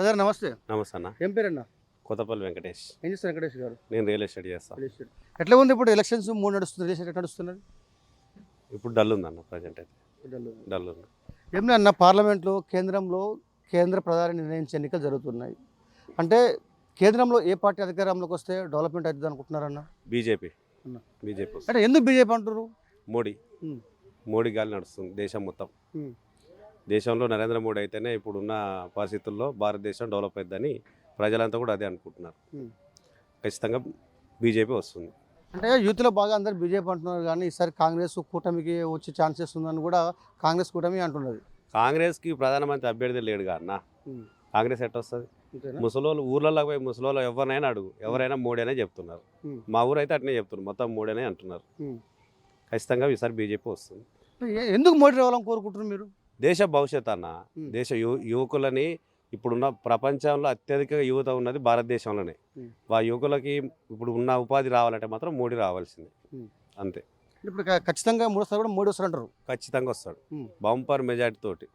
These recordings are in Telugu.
బ్రదర్ నమస్తే. నమస్తే అన్న. ఏం పేరన్నా? కొత్తపల్లి వెంకటేష్. ఏం చేస్తారు వెంకటేష్ గారు? నేను రియల్ ఎస్టేట్ చేస్తాను. ఎట్లా ఉంది ఇప్పుడు ఎలక్షన్స్ 3 నడుస్తుంది, రియల్ ఎస్టేట్ నడుస్తున్నది? ఇప్పుడు డల్ ఉందన్న, ప్రజెంట్ అయితే డల్ ఉంది. ఏం అన్న, పార్లమెంట్లో కేంద్ర ప్రధాని నిర్ణయించే ఎన్నికలు జరుగుతున్నాయి. అంటే కేంద్రంలో ఏ పార్టీ అధికారంలోకి వస్తే డెవలప్మెంట్ అవుతుంది అనుకుంటున్నారన్న? బీజేపీ. అంటే ఎందుకు బీజేపీ అంటారు? మోడీ గాలి నడుస్తుంది దేశం మొత్తం. దేశంలో నరేంద్ర మోడీ అయితేనే ఇప్పుడున్న పరిస్థితుల్లో భారతదేశం డెవలప్ అవుతుందని ప్రజలంతా కూడా అదే అనుకుంటున్నారు. ఖచ్చితంగా బీజేపీ వస్తుంది. అంటే యూత్లో బాగా అందరు బీజేపీ అంటున్నారు, కానీ ఈసారి కాంగ్రెస్ కూటమికి వచ్చే ఛాన్సెస్ ఉందని కూడా కాంగ్రెస్ కూటమి అంటున్నది. కాంగ్రెస్కి ప్రధానమంత్రి అభ్యర్థి లేడుగా అన్న. కాంగ్రెస్ ఎట్లా వస్తుంది? ముసలోళ్ళు ఊర్లలో పోయి ముసలోళ్ళు ఎవరినైనా అడుగు, ఎవరైనా మోడీ అనే చెప్తున్నారు. మా ఊరు అయితే అట్నే చెప్తున్నారు, మొత్తం మోడీ అనే అంటున్నారు. ఖచ్చితంగా ఈసారి బీజేపీ వస్తుంది. ఎందుకు మోడీ రావాలని కోరుకుంటున్నారు మీరు? దేశ భవిష్యత్ అన్న. దేశ యువకులని ఇప్పుడున్న ప్రపంచంలో అత్యధిక యువత ఉన్నది భారతదేశంలోనే. ఆ యువకులకి ఇప్పుడు ఉన్న ఉపాధి రావాలంటే మాత్రం మోడీ రావాల్సిందే, అంతే. ఇప్పుడు ఖచ్చితంగా 3 కూడా మోడీ వస్తారు అంటారు? ఖచ్చితంగా వస్తాడు, బంపర్ మెజార్టీ తోటి.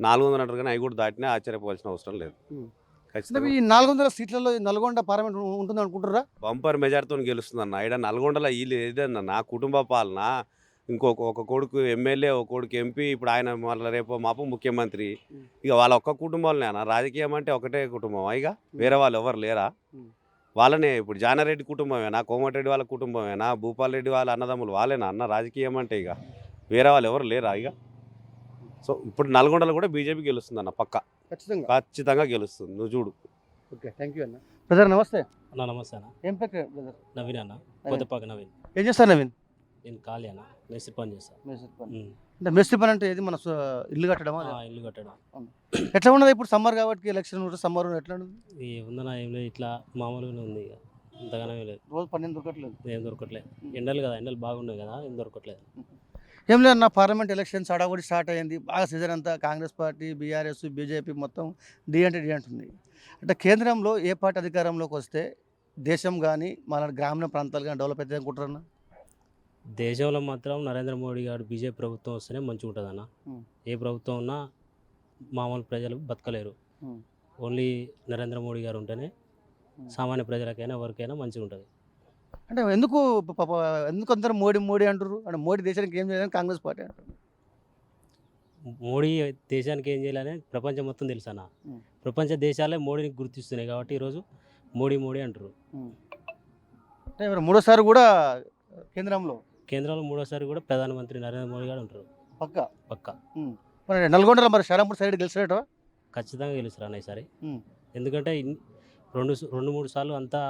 400 అంటారు కానీ అవి కూడా దాటినా ఆశ్చర్యపోవాల్సిన అవసరం లేదు. ఖచ్చితంగా ఈ 400 సీట్లలో నల్గొండ పార్లమెంట్ ఉంటుంది అనుకుంటారా? బంపర్ మెజార్టీతో గెలుస్తుందన్న. ఇక్కడ నల్గొండలో వీళ్ళు ఏదన్నా నా కుటుంబ పాలన, ఒక కొడుకు ఎమ్మెల్యే, ఒక కొడుకు ఎంపీ, ఇప్పుడు ఆయన మళ్ళీ రేపు మాపు ముఖ్యమంత్రి. ఇక వాళ్ళ ఒక్క కుటుంబంలోనే అన్న. రాజకీయం అంటే ఒకటే కుటుంబం, ఇక వేరే వాళ్ళు ఎవరు లేరా? వాళ్ళనే. ఇప్పుడు జానారెడ్డి కుటుంబమేనా, కోమటిరెడ్డి వాళ్ళ కుటుంబమేనా, భూపాల్ రెడ్డి వాళ్ళ అన్నదమ్ములు వాళ్ళేనా అన్న రాజకీయం అంటే? ఇక వేరే వాళ్ళు ఎవరు లేరా? ఇక సో ఇప్పుడు నల్గొండలో కూడా బీజేపీ గెలుస్తుంది అన్న, పక్క ఖచ్చితంగా గెలుస్తుంది, నువ్వు చూడు. ఓకే, థ్యాంక్ యూ అన్న. బ్రదర్ నమస్తే. అన్న నమస్తే అన్న. ఏం పేరు బ్రదర్? నవీన్ అన్న, కొత్తపాక నవీన్. ఏం చేస్తారు నవీన్? నేను ఖాళీ అన్న, మేస్త్రి పని చేస్తాను. అంటే మేస్త్రి పని అంటే ఏది? మన ఇల్లు కట్టడం? ఇల్లు కట్టడం. ఎట్లా ఉన్నది ఇప్పుడు? సమ్మర్ కాబట్టి ఎలక్షన్ సమ్మర్ ఎట్లా ఉన్నది? ఉందన్న ఏం లేదు, ఇట్లా మామూలుగానే ఉంది. ఇక అంతగానే లేదు, రోజు పని దొరకట్లేదు. ఏం దొరకట్లేదు. ఎండలు కదా, ఎండలు బాగున్నాయి కదా, ఏం దొరకట్లేదు. ఏం లేదన్న, పార్లమెంట్ ఎలక్షన్స్ అడగొడి స్టార్ట్ అయ్యింది. బాగా సీజన్ అంతా కాంగ్రెస్ పార్టీ, బీఆర్ఎస్, బీజేపీ మొత్తం డి అంటుంది. అంటే కేంద్రంలో ఏ పార్టీ అధికారంలోకి వస్తే దేశం కానీ మన గ్రామీణ ప్రాంతాలు కానీ డెవలప్ అవుతుంది అనుకుంటారన్న? దేశంలో మాత్రం నరేంద్ర మోడీ గారు బీజేపీ ప్రభుత్వం వస్తేనే మంచిగా ఉంటుంది అన్న. ఏ ప్రభుత్వం ఉన్నా మామూలు ప్రజలు బతకలేరు. ఓన్లీ నరేంద్ర మోడీ గారు ఉంటేనే సామాన్య ప్రజలకైనా ఎవరికైనా మంచిగా ఉంటుంది. అంటే ఎందుకు అందరూ మోడీ అంటారు? అంటే మోడీ దేశానికి ఏం చేయాలని కాంగ్రెస్ పార్టీ అంటారు. మోడీ దేశానికి ఏం చేయాలని ప్రపంచం మొత్తం తెలుసు అన్న. ప్రపంచ దేశాలే మోడీని గుర్తిస్తున్నాయి కాబట్టి ఈరోజు మోడీ అంటారు. అంటే మూడోసారి కూడా కేంద్రంలో మూడోసారి కూడా ప్రధానమంత్రి నరేంద్ర మోడీ గారు ఉంటారు, పక్క. మరి నల్గొండలో మరి షారాంపూర్ సైడ్ గెలిచినట్టు? ఖచ్చితంగా గెలుస్తారు అన్న ఈసారి. ఎందుకంటే 2-3 సార్లు అంతా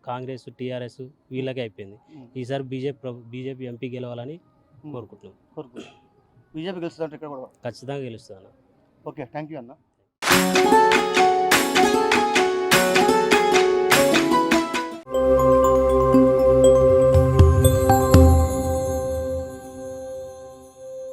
కాంగ్రెస్, టీఆర్ఎస్ వీళ్ళకే అయిపోయింది. ఈసారి బీజేపీ ఎంపీ గెలవాలని కోరుకుంటున్నాం. బీజేపీ గెలుస్తుంది అంటే ఇక్కడ కూడా ఖచ్చితంగా గెలుస్తుంది అన్న. ఓకే, థ్యాంక్ యూ అన్న.